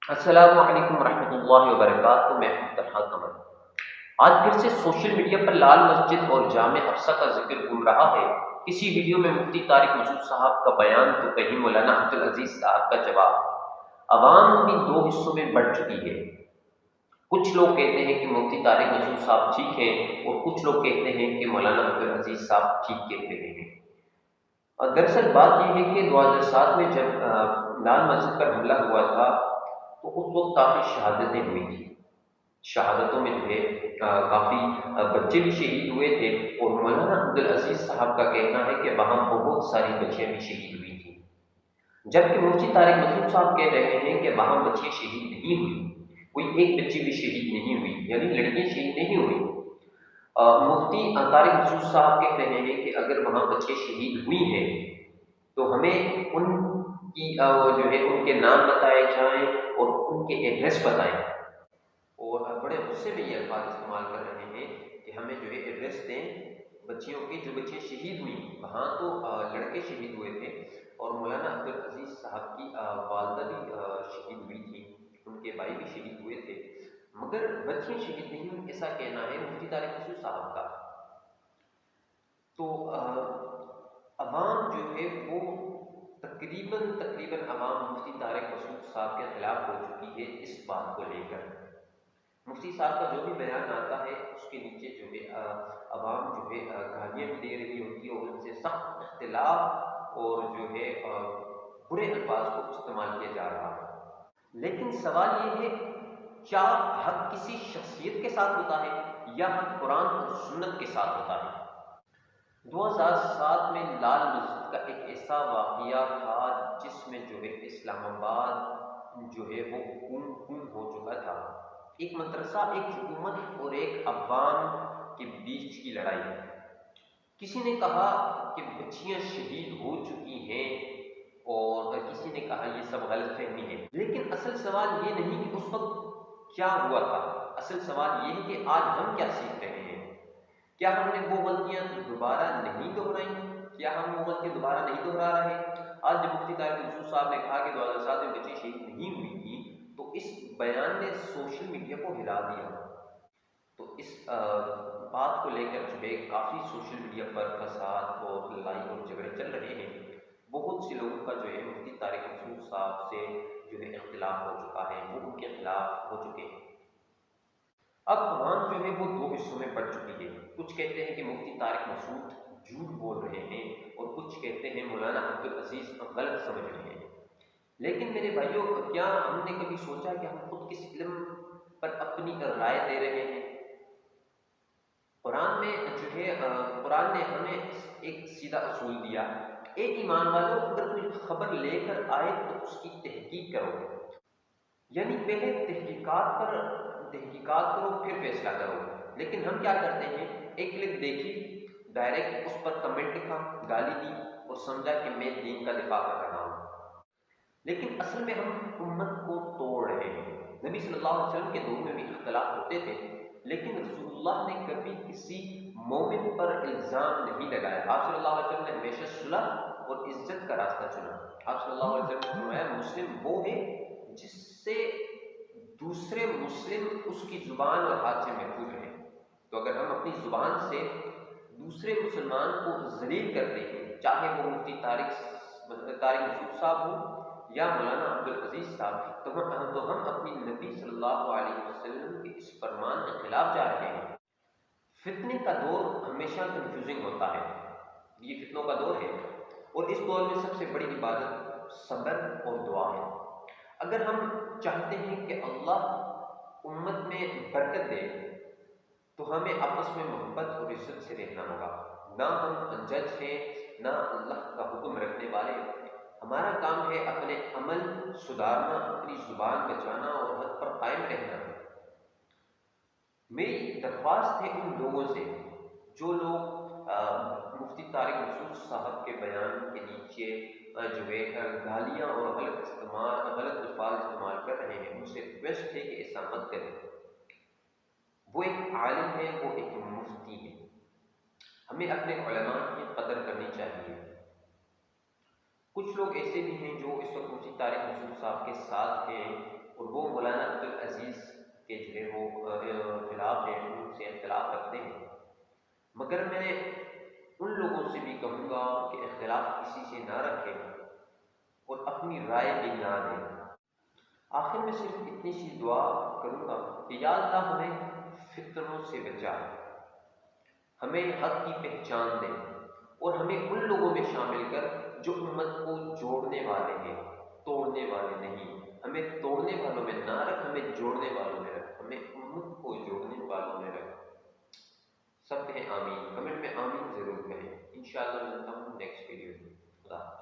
السلام علیکم ورحمۃ اللہ وبرکاتہ، میں ہوں طلحہ قمر۔ آج پھر سے سوشل میڈیا پر لال مسجد اور جامع حفصہ کا ذکر گھوم رہا ہے۔ کسی ویڈیو میں مفتی طارق مسعود صاحب کا بیان تو کہیں مولانا عبدالعزیز صاحب کا جواب۔ عوام بھی دو حصوں میں بٹ چکی ہے۔ کچھ لوگ کہتے ہیں کہ مفتی طارق مسعود صاحب ٹھیک ہیں اور کچھ لوگ کہتے ہیں کہ مولانا عبدالعزیز صاحب ٹھیک کہتے ہیں۔ اور دراصل بات یہ ہے کہ 2007 میں جب لال مسجد پر حملہ ہوا تھا تو اس وقت کافی شہادتیں ہوئی تھیں۔ شہادتوں میں جو ہے کافی بچے بھی شہید ہوئے تھے، اور مولانا عبدالعزیز صاحب کا کہنا ہے کہ وہاں بہت ساری بچیاں بھی شہید ہوئی تھیں، جبکہ مفتی طارق مسعود صاحب کہہ رہے ہیں کہ وہاں بچیاں شہید نہیں ہوئی، کوئی ایک بچی بھی شہید نہیں ہوئی، یعنی لڑکیاں شہید نہیں ہوئی۔ مفتی طارق مسعود صاحب کہہ رہے ہیں کہ اگر وہاں بچے شہید ہوئی ہیں تو ہمیں ان کی وہ جو ہے ان کے نام بتائے جائیں اور ان کے ایڈریس بتائیں، اور بڑے غصے میں یہ الفاظ استعمال کر رہے ہیں کہ ہمیں جو ہے ایڈریس دیں بچیوں کے، جو بچیاں شہید ہوئیں۔ وہاں تو لڑکے شہید ہوئے تھے، اور مولانا عبدالعزیز صاحب کی والدہ بھی شہید ہوئی تھی، ان کے بھائی بھی شہید ہوئے تھے، مگر بچیاں شہید نہیں ہوئی، ایسا کہنا ہے مفتی طارق مسعود صاحب کا۔ تو عوام جو ہے وہ تقریباً عوام مفتی طارق مسعود صاحب کے خلاف ہو چکی ہے اس بات کو لے کر۔ مفتی صاحب کا جو بھی بیان آتا ہے اس کے نیچے جو ہے عوام جو ہے گالیاں بھی دے رہی ہوتی ہے، اور ان سے سخت اختلاف اور جو ہے برے الفاظ کو استعمال کیا جا رہا ہے۔ لیکن سوال یہ ہے، کیا حق کسی شخصیت کے ساتھ ہوتا ہے یا حق قرآن اور سنت کے ساتھ ہوتا ہے؟ 2007 میں لال مسجد کا ایک ایسا واقعہ تھا جس میں جو ہے اسلام آباد جو ہے وہ گم گم ہو چکا تھا۔ ایک مدرسہ، ایک حکومت اور ایک عوام کے بیچ کی لڑائی۔ کسی نے کہا کہ بچیاں شہید ہو چکی ہیں، اور کسی نے کہا یہ سب غلط فہمی ہے۔ لیکن اصل سوال یہ نہیں کہ اس وقت کیا ہوا تھا، اصل سوال یہ ہے کہ آج ہم کیا سیکھ رہے ہیں۔ کیا ہم نے وہ غلطیاں دوبارہ نہیں دہرائیں؟ کیا ہم وہ غلطیاں دوبارہ نہیں دہرا رہے؟ آج جب مفتی طارق مسعود صاحب نے کہا کہ 2007 میں بچی شہید نہیں ہوئی تھی، تو اس بیان نے سوشل میڈیا کو ہلا دیا۔ تو اس بات کو لے کر جو ہے کافی سوشل میڈیا پر فساد اور لڑائی اور جھگڑے چل رہے ہیں۔ بہت سے لوگوں کا جو ہے مفتی طارق مسعود صاحب سے جو ہے اختلاف ہو چکا ہے، وہ ان کے خلاف ہو چکے ہیں۔ اب عوام جو ہے وہ دو حصوں میں بٹ چکی ہے۔ کچھ کہتے ہیں کہ مفتی طارق مسعود جھوٹ بول رہے ہیں، اور کچھ کہتے ہیں مولانا عبدالعزیز غلط سمجھ رہے ہیں۔ لیکن میرے بھائیوں، کیا ہم نے کبھی سوچا کہ ہم خود کس علم پر اپنی رائے دے رہے ہیں؟ قرآن میں جو ہے قرآن نے ہمیں ایک سیدھا اصول دیا، ایک ایمان والوں اگر کوئی خبر لے کر آئے تو اس کی تحقیق کرو، یعنی پہلے تحقیقات کرو پھر فیصلہ کرو۔ لیکن ہم کیا کرتے ہیں، ایک کلپ دیکھی، ڈائریکٹ اس پر کمنٹ لکھا، گالی دی، اور سمجھا کہ میں دین کا دفاع کر رہا ہوں۔ لیکن اصل میں ہم امت کو توڑ رہے ہیں۔ نبی صلی اللہ علیہ وسلم کے دور میں بھی اختلاف ہوتے تھے، لیکن رسول اللہ نے کبھی کسی مومن پر الزام نہیں لگایا۔ آپ صلی اللہ علیہ وسلم نے ہمیشہ صلح اور عزت کا راستہ چنا۔ آپ صلی اللہ علیہ وسلم نے فرمایا، مسلم وہ ہے جس سے دوسرے مسلم اس کی زبان اور ہاتھ سے محفوظ رہے۔ تو اگر ہم اپنی زبان سے دوسرے مسلمان کو ذلیل کرتے ہیں، چاہے وہ مفتی طارق مسعود صاحب ہوں یا مولانا عبدالعزیز صاحب، تو ہم اپنی نبی صلی اللہ علیہ وسلم کے اس فرمان کے خلاف جا رہے ہیں۔ فتنے کا دور ہمیشہ کنفیوزنگ ہوتا ہے، یہ فتنوں کا دور ہے، اور اس دور میں سب سے بڑی عبادت صبر اور دعا ہے۔ اگر ہم چاہتے ہیں کہ اللہ امت میں برکت دے تو ہمیں آپس میں محبت اور عزت سے رہنا ہوگا۔ نہ ہم جج ہیں، نہ اللہ کا حکم رکھنے والے۔ ہمارا کام ہے اپنے عمل سدھارنا، اپنی زبان بچانا اور حق پر قائم رہنا۔ میری درخواست ہے ان لوگوں سے جو لوگ مفتی طارق مسعود صاحب کے بیان کے نیچے جو ہے گالیاں اور غلط الفاظ استعمال کر رہے ہیں، ان سے ریکویسٹ ہے کہ ایسا مت کریں۔ وہ ایک عالم ہے، وہ ایک مفتی ہے، ہمیں اپنے علماء کی قدر کرنی چاہیے۔ کچھ لوگ ایسے بھی ہیں جو اس وقت مفتی طارق مسعود صاحب کے ساتھ ہیں، اور وہ اختلاف رکھتے ہیں، مگر میں ان لوگوں سے بھی کہوں گا کہ اختلاف کسی سے نہ رکھیں اور اپنی رائے بھی نہ دیں۔ آخر میں صرف اتنی سی دعا کروں گا کہ یا اللہ ہمیں فتنوں سے بچا، ہمیں حق کی پہچان دے اور ہمیں ان لوگوں میں شامل کر جو امت کو جوڑنے والے ہیں، توڑنے والے نہیں۔ ہمیں توڑنے والوں میں نہ رکھ، ہمیں جوڑنے والوں میں رکھ، ہمیں امت کو جوڑنے والوں میں رکھ۔ سب کہیں آمین، کمنٹ میں آمین ضرور کہیں۔ انشاءاللہ ملتا ہوں نیکسٹ ویڈیو میں۔ خدا حافظ۔